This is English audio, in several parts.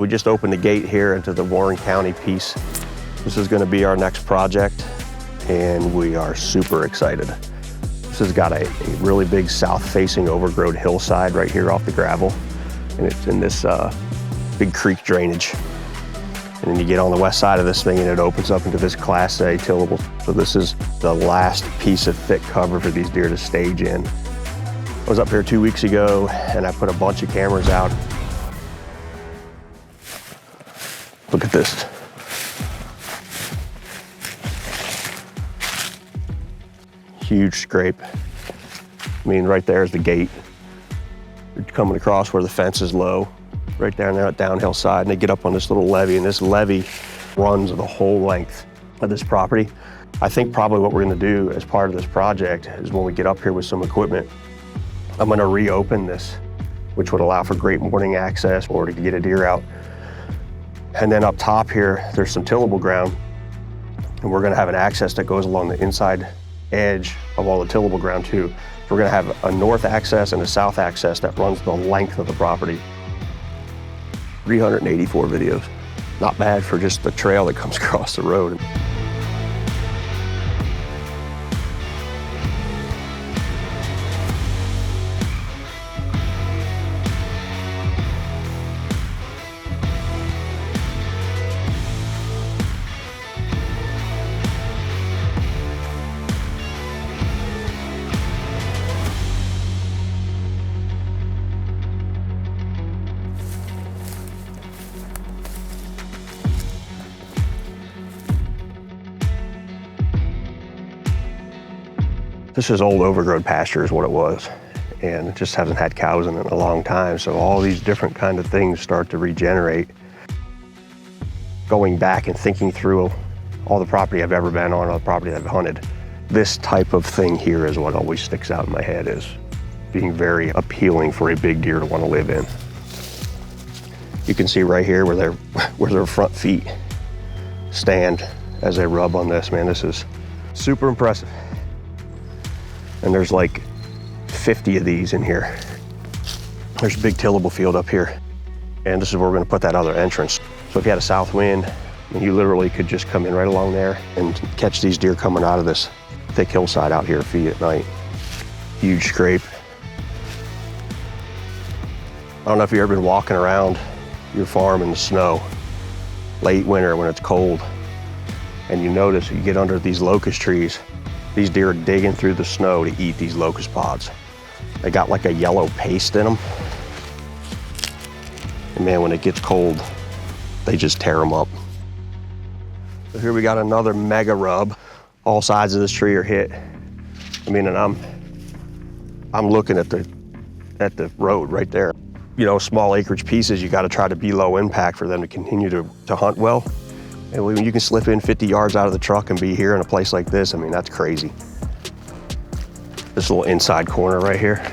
We just opened the gate here into the Warren County piece. This is gonna be our next project, and we are super excited. This has got a really big south-facing overgrown hillside right here off the gravel, and it's in this big creek drainage. And then you get on the west side of this thing and it opens up into this Class A tillable. So this is the last piece of thick cover for these deer to stage in. I was up here 2 weeks ago and I put a bunch of cameras out. Look at this. Huge scrape. I mean, right there is the gate. You're coming across where the fence is low, right down there at downhill side, and they get up on this little levee, and this levee runs the whole length of this property. I think probably what we're gonna do as part of this project is when we get up here with some equipment, I'm gonna reopen this, which would allow for great morning access or to get a deer out. And then up top here, there's some tillable ground, and we're gonna have an access that goes along the inside edge of all the tillable ground too. So we're gonna have a north access and a south access that runs the length of the property. 384 videos. Not bad for just the trail that comes across the road. This is old overgrown pasture is what it was, and it just hasn't had cows in it in a long time, so all these different kind of things start to regenerate. Going back and thinking through all the property I've ever been on, all the property I've hunted, this type of thing here is what always sticks out in my head as being very appealing for a big deer to want to live in. You can see right here where their front feet stand as they rub on this. Man, this is super impressive. And there's like 50 of these in here. There's a big tillable field up here. And this is where we're gonna put that other entrance. So if you had a south wind, you literally could just come in right along there and catch these deer coming out of this thick hillside out here to feed at night. Huge scrape. I don't know if you've ever been walking around your farm in the snow, late winter when it's cold, and you notice you get under these locust trees, these deer are digging through the snow to eat these locust pods. They got like a yellow paste in them. And man, when it gets cold, they just tear them up. So here we got another mega rub. All sides of this tree are hit. I mean, and I'm looking at the road right there. You know, small acreage pieces, you gotta try to be low impact for them to continue to hunt well. And when you can slip in 50 yards out of the truck and be here in a place like this, I mean, that's crazy. This little inside corner right here,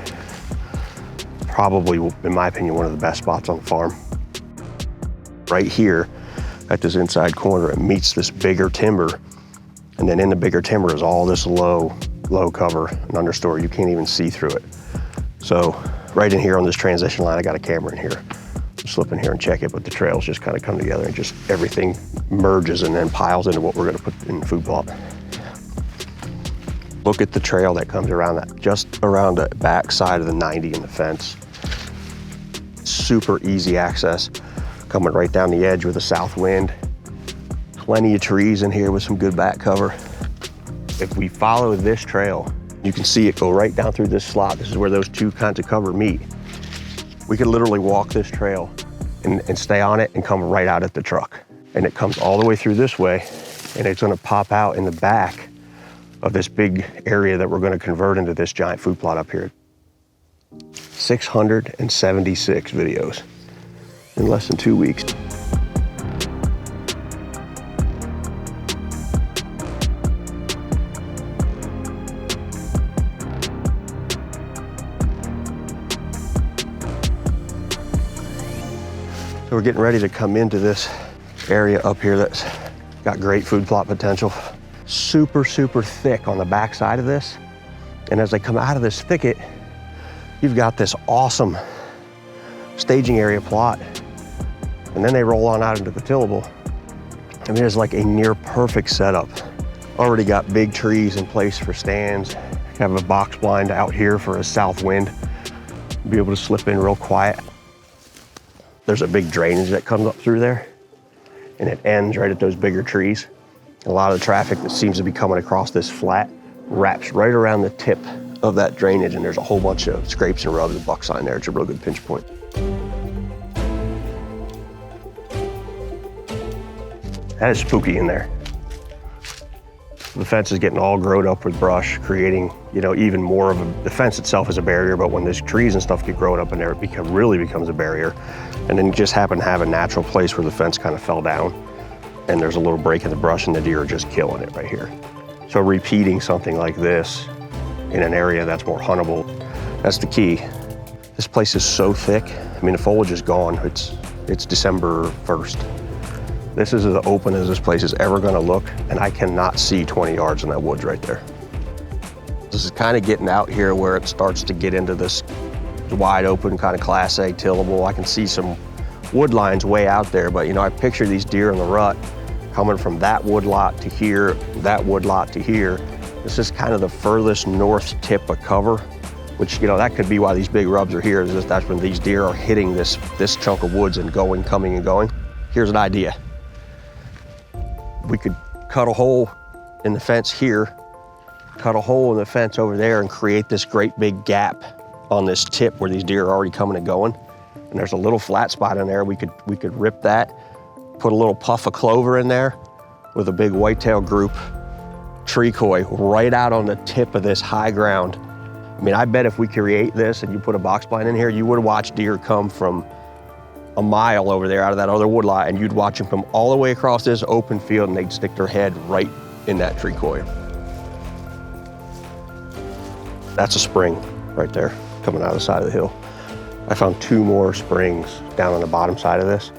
probably, in my opinion, one of the best spots on the farm. Right here at this inside corner, it meets this bigger timber. And then in the bigger timber is all this low cover and understory. You can't even see through it. So right in here on this transition line, I got a camera in here. Slip in here and check it, but the trails just kind of come together and just everything merges and then piles into what we're gonna put in the food plot. Look at the trail that comes around that, just around the back side of the 90 in the fence. Super easy access, coming right down the edge with a south wind. Plenty of trees in here with some good back cover. If we follow this trail, you can see it go right down through this slot. This is where those two kinds of cover meet. We could literally walk this trail and stay on it and come right out at the truck. And it comes all the way through this way, and it's gonna pop out in the back of this big area that we're gonna convert into this giant food plot up here. 676 videos in less than 2 weeks. So we're getting ready to come into this area up here that's got great food plot potential. Super, super thick on the back side of this. And as they come out of this thicket, you've got this awesome staging area plot And then they roll on out into the tillable. I mean, it's like a near perfect setup. Already got big trees in place for stands. Have a box blind out here for a south wind. Be able to slip in real quiet. There's a big drainage that comes up through there, and it ends right at those bigger trees. A lot of the traffic that seems to be coming across this flat wraps right around the tip of that drainage, and there's a whole bunch of scrapes and rubs and buck sign there. It's a real good pinch point. That is spooky in there. The fence is getting all growed up with brush, creating, even more of the fence itself is a barrier, but when these trees and stuff get growing up in there, it really becomes a barrier. And then you just happen to have a natural place where the fence kind of fell down, and there's a little break in the brush, and the deer are just killing it right here. So repeating something like this in an area that's more huntable, that's the key. This place is so thick. I mean, the foliage is gone. It's December 1st. This is as open as this place is ever gonna look, and I cannot see 20 yards in that woods right there. This is kind of getting out here where it starts to get into this wide open kind of Class A tillable. I can see some wood lines way out there, but I picture these deer in the rut coming from that wood lot to here, that wood lot to here. This is kind of the furthest north tip of cover, which, that could be why these big rubs are here, is just that's when these deer are hitting this chunk of woods and coming and going. Here's an idea. We could cut a hole in the fence here, cut a hole in the fence over there, and create this great big gap on this tip where these deer are already coming and going. And there's a little flat spot in there. We could rip that, put a little puff of clover in there with a big Whitetail Group tree koi right out on the tip of this high ground. I mean, I bet if we create this and you put a box blind in here, you would watch deer come from a mile over there out of that other wood lot, and you'd watch them come all the way across this open field, and they'd stick their head right in that tree koi. That's a spring right there coming out of the side of the hill. I found 2 more springs down on the bottom side of this.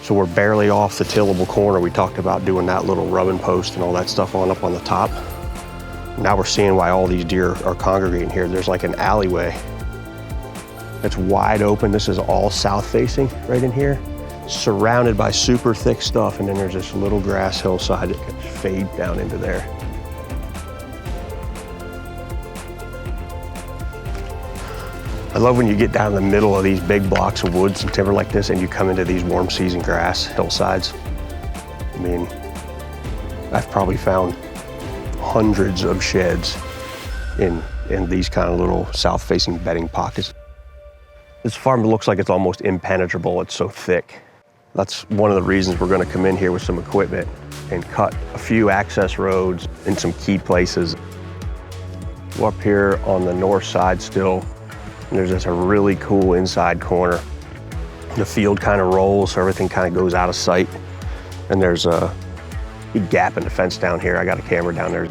So we're barely off the tillable corner. We talked about doing that little rubbing post and all that stuff up on the top. Now we're seeing why all these deer are congregating here. There's like an alleyway that's wide open. This is all south facing right in here, surrounded by super thick stuff. And then there's this little grass hillside that can fade down into there. I love when you get down in the middle of these big blocks of woods and timber like this, and you come into these warm season grass hillsides. I mean, I've probably found hundreds of sheds in these kind of little south facing bedding pockets. This farm looks like it's almost impenetrable. It's so thick. That's one of the reasons we're gonna come in here with some equipment and cut a few access roads in some key places. Go up here on the north side still, and there's just a really cool inside corner. The field kind of rolls, so everything kind of goes out of sight. And there's a big gap in the fence down here. I got a camera down there.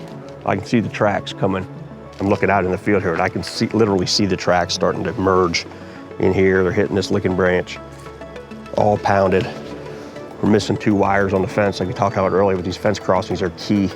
I can see the tracks coming. I'm looking out in the field here, and I can literally see the tracks starting to merge in here. They're hitting this licking branch, all pounded. We're missing 2 wires on the fence. Like we talked about earlier, but these fence crossings are key.